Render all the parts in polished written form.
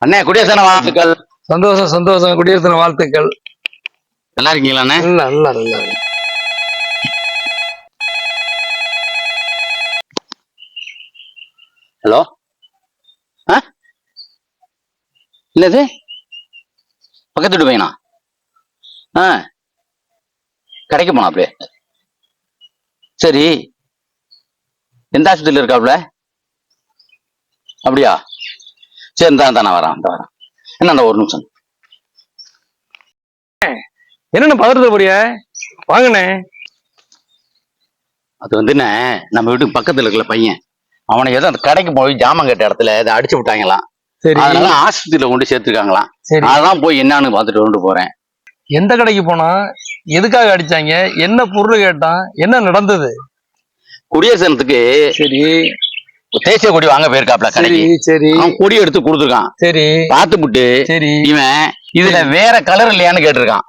அண்ணே குடியரசான வாழ்த்துக்கள். சந்தோஷம் சந்தோஷம். குடியரசான வாழ்த்துக்கள். நல்லா இருக்கீங்களா அண்ணே? நல்லா நல்லா நல்லா. ஹலோ. என்னது பக்கத்து வீட்டு பையனா? கடைக்கு போனா அப்படியே. சரி, எந்த ஆஸ்பத்திரியில் இருக்காப்ல? அப்படியா? சரி, தான் நான் வரேன் என்ன அந்த ஒரு நிமிஷம். என்னென்ன பதறத போறிய? வாங்கண்ணே. அது வந்துண்ணே, நம்ம வீட்டுக்கு பக்கத்துல இருக்கல பையன், அவனை ஏதோ அந்த கடைக்கு போய் ஜாமான் கேட்ட இடத்துல இதை அடிச்சு விட்டாங்களாம். அதனால ஆஸ்பத்திரியில கொண்டு சேர்த்துருக்காங்களாம். அதான் போய் என்னன்னு பார்த்துட்டு கொண்டு போறேன். எந்த கடைக்கு போனா? எதுக்காக அடிச்சாங்க? என்ன பொருள் கேட்டான்? என்ன நடந்தது? குடியரசனத்துக்கு சரி தேசிய கொடி வாங்க போயிருக்காப்ல கடைக்கு. சரி அவன் கொடி எடுத்து கொடுத்துருக்கான். சரி பார்த்துப்புட்டு சரி இவன் இதுல வேற கலர் இல்லையான்னு கேட்டிருக்கான்.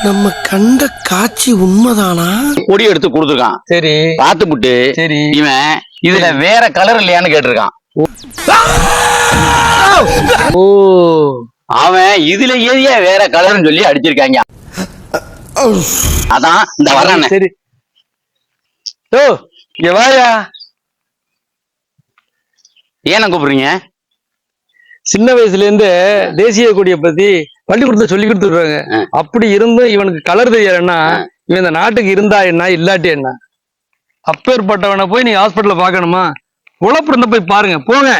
நம்ம கண்ட காட்சி உண்மைதானா? கொடி எடுத்து கொடுத்துருக்கான். சரி பார்த்துப்புட்டு சரி இவன் இதுல வேற கலர் இல்லையான்னு கேட்டிருக்கான். ஓ, அவன் இதுல ஏரியா வேற கலர்னு சொல்லி அடிச்சிருக்காங்க. அதான் இந்த வர்றானே. சரி ஓ, இங்க வாயா. ஏன கூப்பிடுறீங்க? சின்ன வயசுல இருந்து தேசிய கொடியை பத்தி பள்ளிக்கூடத்துல சொல்லி கொடுத்துருக்காங்க. அப்படி இருந்தும் இவனுக்கு கலர் தெரியலன்னா இவன் இந்த நாட்டுக்கு இருந்தா என்ன இல்லாட்டி என்ன? அப்பேற்பட்டவனை போய் நீங்க ஹாஸ்பிட்டல்ல பாக்கணுமா? உழப்பு இருந்தா போய் பாருங்க, போங்க.